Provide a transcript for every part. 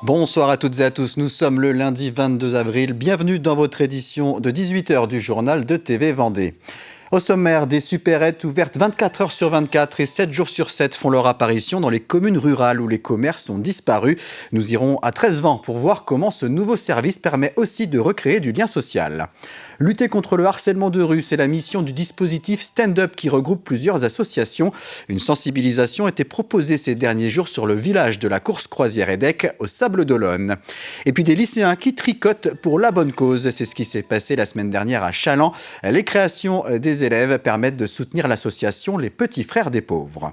Bonsoir à toutes et à tous, nous sommes le lundi 22 avril. Bienvenue dans votre édition de 18h du journal de TV Vendée. Au sommaire, des supérettes ouvertes 24 heures sur 24 et 7 jours sur 7 font leur apparition dans les communes rurales où les commerces ont disparu. Nous irons à Tresvent pour voir comment ce nouveau service permet aussi de recréer du lien social. Lutter contre le harcèlement de rue, c'est la mission du dispositif Stand Up qui regroupe plusieurs associations. Une sensibilisation était proposée ces derniers jours sur le village de la course croisière EDEC au Sables d'Olonne. Et puis des lycéens qui tricotent pour la bonne cause. C'est ce qui s'est passé la semaine dernière à Chaland. Les créations des élèves permettent de soutenir l'association Les Petits Frères des Pauvres.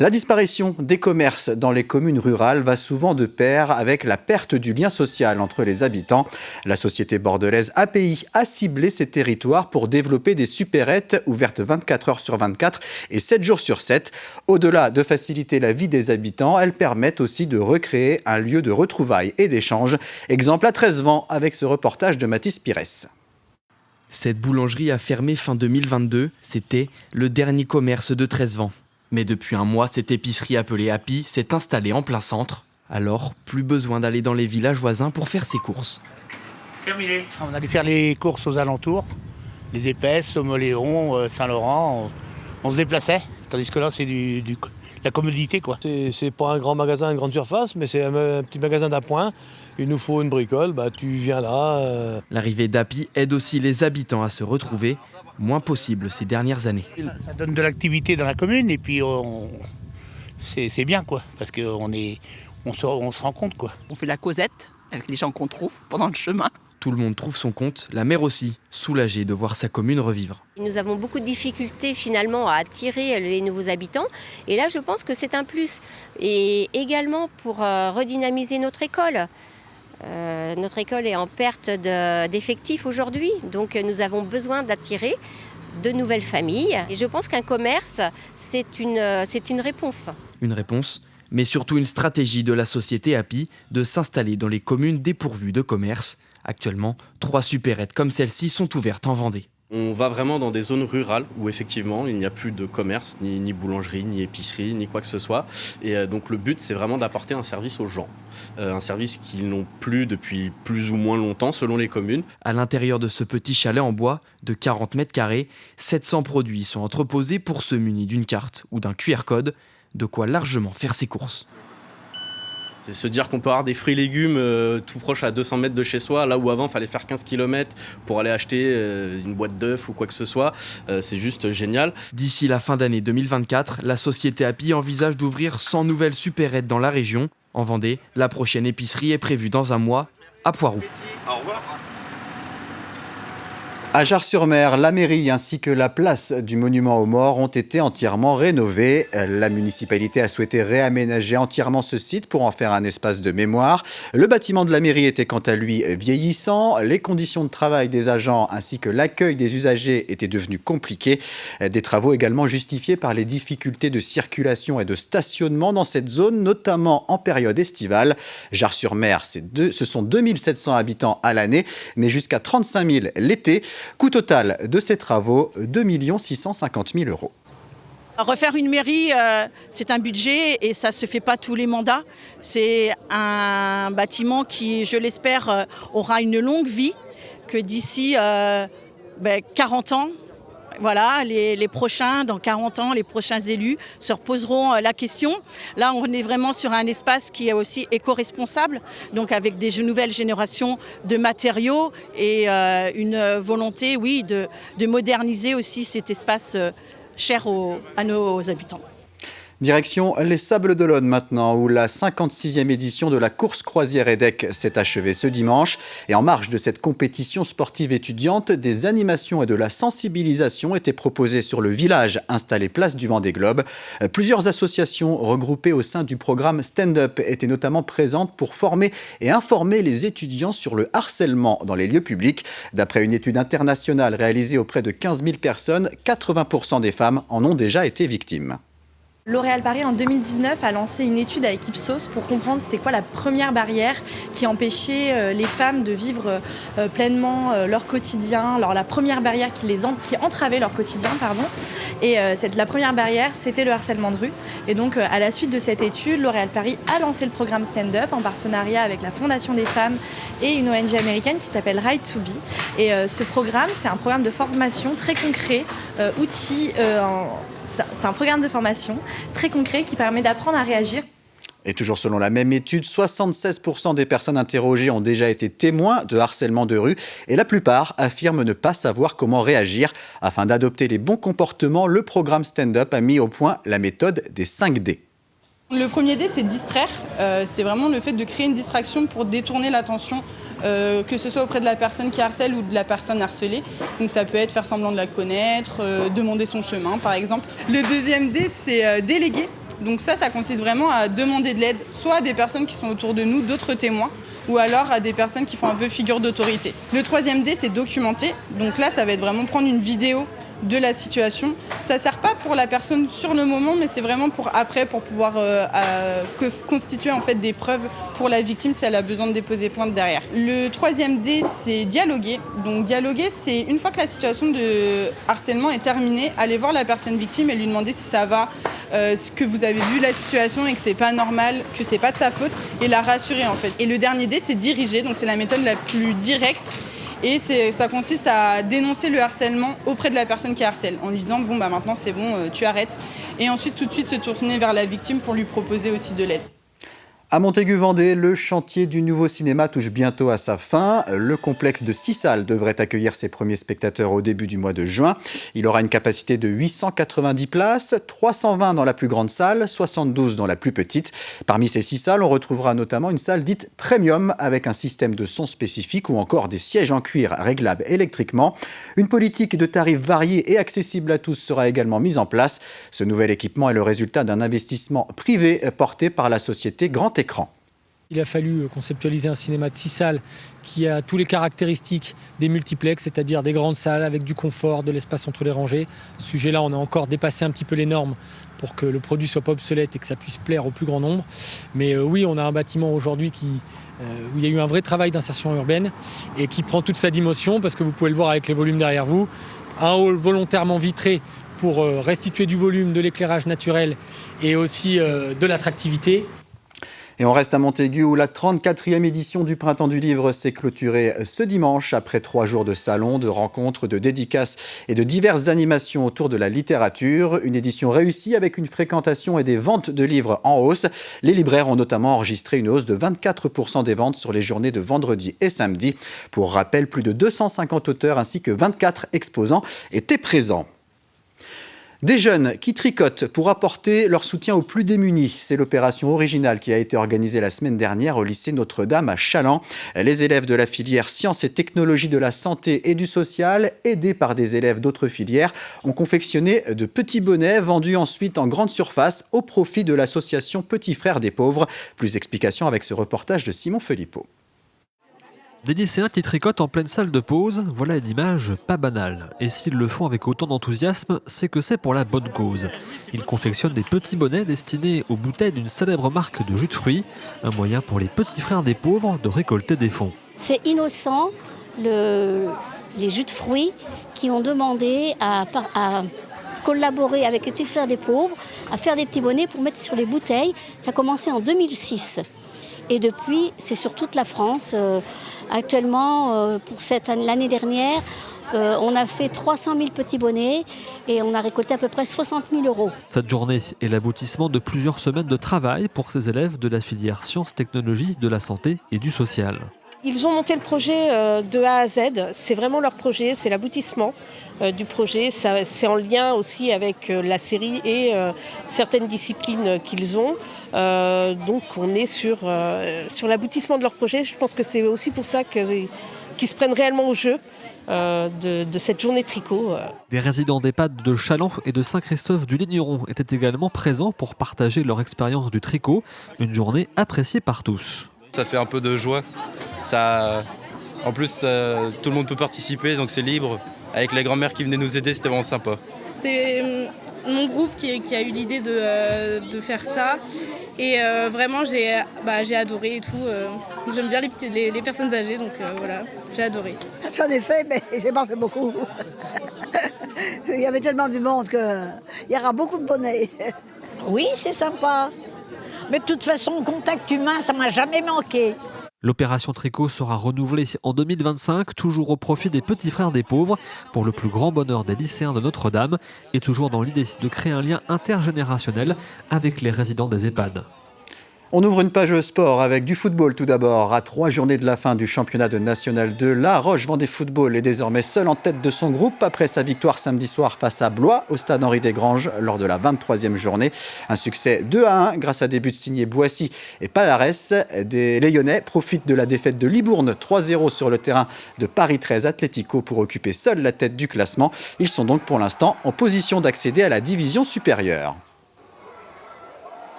La disparition des commerces dans les communes rurales va souvent de pair avec la perte du lien social entre les habitants. La société bordelaise API a ciblé ces territoires pour développer des supérettes ouvertes 24 heures sur 24 et 7 jours sur 7. Au-delà de faciliter la vie des habitants, elles permettent aussi de recréer un lieu de retrouvailles et d'échanges. Exemple à Tresvent avec ce reportage de Mathis Pires. Cette boulangerie a fermé fin 2022. C'était le dernier commerce de Tresvent. Mais depuis un mois, cette épicerie appelée Happy s'est installée en plein centre. Alors, plus besoin d'aller dans les villages voisins pour faire ses courses. Terminé. On allait faire les courses aux alentours, les Épaisses, Moléon, Saint-Laurent. On se déplaçait, tandis que là, c'est la commodité, quoi. C'est pas un grand magasin, une grande surface, mais c'est un petit magasin d'appoint. Il nous faut une bricole, tu viens là. L'arrivée d'Happy aide aussi les habitants à se retrouver, moins possible ces dernières années. Ça donne de l'activité dans la commune et puis c'est bien, quoi, parce qu'on se rend compte, quoi. On fait la causette avec les gens qu'on trouve pendant le chemin. Tout le monde trouve son compte, la maire aussi, soulagée de voir sa commune revivre. Nous avons beaucoup de difficultés finalement à attirer les nouveaux habitants et là je pense que c'est un plus. Et également pour redynamiser notre école. Notre école est en perte d'effectifs aujourd'hui, donc nous avons besoin d'attirer de nouvelles familles. Et je pense qu'un commerce, c'est une réponse. Une réponse, mais surtout une stratégie de la société Happy de s'installer dans les communes dépourvues de commerce. Actuellement, 3 supérettes comme celle-ci sont ouvertes en Vendée. On va vraiment dans des zones rurales où effectivement il n'y a plus de commerce, ni boulangerie, ni épicerie, ni quoi que ce soit. Et donc le but c'est vraiment d'apporter un service aux gens. Un service qu'ils n'ont plus depuis plus ou moins longtemps selon les communes. À l'intérieur de ce petit chalet en bois de 40 mètres carrés, 700 produits sont entreposés pour se munir d'une carte ou d'un QR code, de quoi largement faire ses courses. C'est se dire qu'on peut avoir des fruits et légumes tout proche à 200 mètres de chez soi, là où avant il fallait faire 15 km pour aller acheter une boîte d'œufs ou quoi que ce soit. C'est juste génial. D'ici la fin d'année 2024, la société Happy envisage d'ouvrir 100 nouvelles supérettes dans la région. En Vendée, la prochaine épicerie est prévue dans un mois à Poiroux. Au revoir. À Jars-sur-Mer, la mairie ainsi que la place du monument aux morts ont été entièrement rénovées. La municipalité a souhaité réaménager entièrement ce site pour en faire un espace de mémoire. Le bâtiment de la mairie était quant à lui vieillissant. Les conditions de travail des agents ainsi que l'accueil des usagers étaient devenus compliqués. Des travaux également justifiés par les difficultés de circulation et de stationnement dans cette zone, notamment en période estivale. Jars-sur-Mer, ce sont 2700 habitants à l'année, mais jusqu'à 35 000 l'été. Coût total de ces travaux, 2 650 000 €. Refaire une mairie, c'est un budget et ça ne se fait pas tous les mandats. C'est un bâtiment qui, je l'espère, aura une longue vie, que d'ici 40 ans, voilà, les prochains, dans 40 ans, les prochains élus se reposeront la question. Là, on est vraiment sur un espace qui est aussi éco-responsable, donc avec des nouvelles générations de matériaux et une volonté, oui, de moderniser aussi cet espace cher à nos habitants. Direction les Sables d'Olonne maintenant, où la 56e édition de la course croisière EDEC s'est achevée ce dimanche. Et en marge de cette compétition sportive étudiante, des animations et de la sensibilisation étaient proposées sur le village installé place du Vendée Globe. Plusieurs associations regroupées au sein du programme Stand Up étaient notamment présentes pour former et informer les étudiants sur le harcèlement dans les lieux publics. D'après une étude internationale réalisée auprès de 15 000 personnes, 80% des femmes en ont déjà été victimes. L'Oréal Paris en 2019 a lancé une étude avec Ipsos pour comprendre c'était quoi la première barrière qui empêchait les femmes de vivre pleinement leur quotidien, alors la première barrière qui entravait leur quotidien, Et la première barrière, c'était le harcèlement de rue. Et donc à la suite de cette étude, L'Oréal Paris a lancé le programme Stand Up en partenariat avec la Fondation des femmes et une ONG américaine qui s'appelle Right to Be. Et ce programme, c'est un programme de formation très concret, c'est un programme de formation très concret qui permet d'apprendre à réagir. Et toujours selon la même étude, 76% des personnes interrogées ont déjà été témoins de harcèlement de rue et la plupart affirment ne pas savoir comment réagir. Afin d'adopter les bons comportements, le programme Stand Up a mis au point la méthode des 5 D. Le premier D, c'est distraire. C'est vraiment le fait de créer une distraction pour détourner l'attention, que ce soit auprès de la personne qui harcèle ou de la personne harcelée. Donc ça peut être faire semblant de la connaître, demander son chemin par exemple. Le deuxième D, c'est déléguer. Donc ça consiste vraiment à demander de l'aide, soit à des personnes qui sont autour de nous, d'autres témoins, ou alors à des personnes qui font un peu figure d'autorité. Le troisième D, c'est documenter. Donc là, ça va être vraiment prendre une vidéo de la situation. Ça ne sert pas pour la personne sur le moment, mais c'est vraiment pour après, pour pouvoir constituer en fait des preuves pour la victime si elle a besoin de déposer plainte derrière. Le troisième D, c'est dialoguer. Donc dialoguer, c'est une fois que la situation de harcèlement est terminée, aller voir la personne victime et lui demander si ça va, que vous avez vu la situation et que c'est pas normal, que c'est pas de sa faute, et la rassurer en fait. Et le dernier D, c'est diriger. Donc c'est la méthode la plus directe. Et ça consiste à dénoncer le harcèlement auprès de la personne qui harcèle, en lui disant bon maintenant c'est bon, tu arrêtes. Et ensuite tout de suite se tourner vers la victime pour lui proposer aussi de l'aide. À Montaigu-Vendée, le chantier du nouveau cinéma touche bientôt à sa fin. Le complexe de 6 salles devrait accueillir ses premiers spectateurs au début du mois de juin. Il aura une capacité de 890 places, 320 dans la plus grande salle, 72 dans la plus petite. Parmi ces 6 salles, on retrouvera notamment une salle dite premium avec un système de son spécifique ou encore des sièges en cuir réglables électriquement. Une politique de tarifs variés et accessible à tous sera également mise en place. Ce nouvel équipement est le résultat d'un investissement privé porté par la société Grand Écran. Il a fallu conceptualiser un cinéma de 6 salles qui a toutes les caractéristiques des multiplex, c'est-à-dire des grandes salles avec du confort, de l'espace entre les rangées. Ce sujet-là, on a encore dépassé un petit peu les normes pour que le produit soit pas obsolète et que ça puisse plaire au plus grand nombre. Mais oui, on a un bâtiment aujourd'hui où il y a eu un vrai travail d'insertion urbaine et qui prend toute sa dimension parce que vous pouvez le voir avec les volumes derrière vous. Un hall volontairement vitré pour restituer du volume, de l'éclairage naturel et aussi de l'attractivité. Et on reste à Montaigu où la 34e édition du Printemps du Livre s'est clôturée ce dimanche après 3 jours de salons, de rencontres, de dédicaces et de diverses animations autour de la littérature. Une édition réussie avec une fréquentation et des ventes de livres en hausse. Les libraires ont notamment enregistré une hausse de 24% des ventes sur les journées de vendredi et samedi. Pour rappel, plus de 250 auteurs ainsi que 24 exposants étaient présents. Des jeunes qui tricotent pour apporter leur soutien aux plus démunis. C'est l'opération originale qui a été organisée la semaine dernière au lycée Notre-Dame à Challans. Les élèves de la filière sciences et technologies de la santé et du social, aidés par des élèves d'autres filières, ont confectionné de petits bonnets vendus ensuite en grande surface au profit de l'association Petits Frères des Pauvres. Plus d'explications avec ce reportage de Simon Philippot. Des lycéens qui tricotent en pleine salle de pause, voilà une image pas banale. Et s'ils le font avec autant d'enthousiasme, c'est que c'est pour la bonne cause. Ils confectionnent des petits bonnets destinés aux bouteilles d'une célèbre marque de jus de fruits, un moyen pour les petits frères des pauvres de récolter des fonds. C'est innocent, les jus de fruits qui ont demandé à collaborer avec les petits frères des pauvres, à faire des petits bonnets pour mettre sur les bouteilles. Ça a commencé en 2006. Et depuis, c'est sur toute la France. Actuellement, pour l'année dernière, on a fait 300 000 petits bonnets et on a récolté à peu près 60 000 €. Cette journée est l'aboutissement de plusieurs semaines de travail pour ces élèves de la filière sciences, technologies, de la santé et du social. Ils ont monté le projet de A à Z, c'est vraiment leur projet, c'est l'aboutissement du projet. C'est en lien aussi avec la série et certaines disciplines qu'ils ont. Donc on est sur l'aboutissement de leur projet. Je pense que c'est aussi pour ça qu'ils se prennent réellement au jeu de cette journée tricot. Des résidents d'EHPAD de Challans et de Saint-Christophe du Ligneron étaient également présents pour partager leur expérience du tricot, une journée appréciée par tous. Ça fait un peu de joie. En plus, tout le monde peut participer, donc c'est libre. Avec les grand-mères qui venaient nous aider, c'était vraiment sympa. C'est mon groupe qui a eu l'idée de faire ça. Et vraiment, j'ai adoré et tout. J'aime bien les personnes âgées, donc voilà, j'ai adoré. J'en ai fait, mais j'ai pas fait beaucoup. Il y avait tellement du monde qu'il y aura beaucoup de bonnets. Oui, c'est sympa. Mais de toute façon, le contact humain, ça m'a jamais manqué. L'opération Tricot sera renouvelée en 2025, toujours au profit des petits frères des pauvres, pour le plus grand bonheur des lycéens de Notre-Dame, et toujours dans l'idée de créer un lien intergénérationnel avec les résidents des EHPAD. On ouvre une page sport avec du football tout d'abord. À 3 journées de la fin du championnat de National 2, La Roche-Vendée Football est désormais seul en tête de son groupe après sa victoire samedi soir face à Blois au stade Henri-Desgranges lors de la 23e journée. Un succès 2-1 grâce à des buts signés Boissy et Palares. Les Lyonnais profitent de la défaite de Libourne 3-0 sur le terrain de Paris 13 Atlético pour occuper seule la tête du classement. Ils sont donc pour l'instant en position d'accéder à la division supérieure.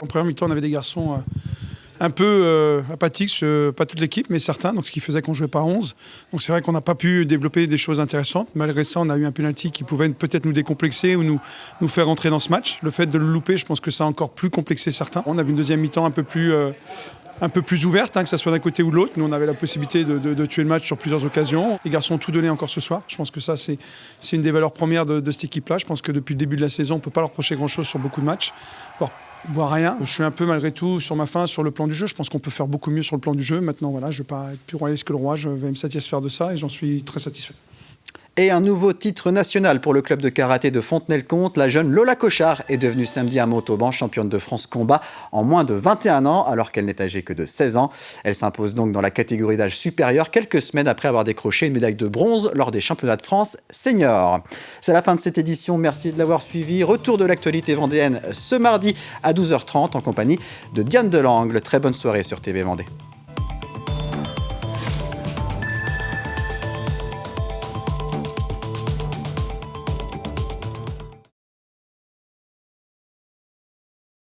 En première mi-temps, on avait des garçons un peu apathiques, pas toute l'équipe, mais certains, donc ce qui faisait qu'on jouait pas à 11. Donc c'est vrai qu'on n'a pas pu développer des choses intéressantes. Malgré ça, on a eu un penalty qui pouvait peut-être nous décomplexer ou nous faire rentrer dans ce match. Le fait de le louper, je pense que ça a encore plus complexé certains. On avait une deuxième mi-temps un peu plus ouverte, que ce soit d'un côté ou de l'autre. Nous, on avait la possibilité de tuer le match sur plusieurs occasions. Les garçons ont tout donné encore ce soir. Je pense que ça, c'est une des valeurs premières de cette équipe-là. Je pense que depuis le début de la saison, on ne peut pas leur reprocher grand-chose sur beaucoup de matchs, voire rien. Je suis un peu, malgré tout, sur ma faim sur le plan du jeu. Je pense qu'on peut faire beaucoup mieux sur le plan du jeu. Maintenant, voilà, je ne vais pas être plus royaliste que le roi. Je vais me satisfaire de ça et j'en suis très satisfait. Et un nouveau titre national pour le club de karaté de Fontenay-le-Comte. La jeune Lola Cochard est devenue samedi à Montauban championne de France combat en moins de 21 ans alors qu'elle n'est âgée que de 16 ans. Elle s'impose donc dans la catégorie d'âge supérieur quelques semaines après avoir décroché une médaille de bronze lors des championnats de France seniors. C'est la fin de cette édition. Merci de l'avoir suivi. Retour de l'actualité vendéenne ce mardi à 12h30 en compagnie de Diane Delangle. Très bonne soirée sur TV Vendée.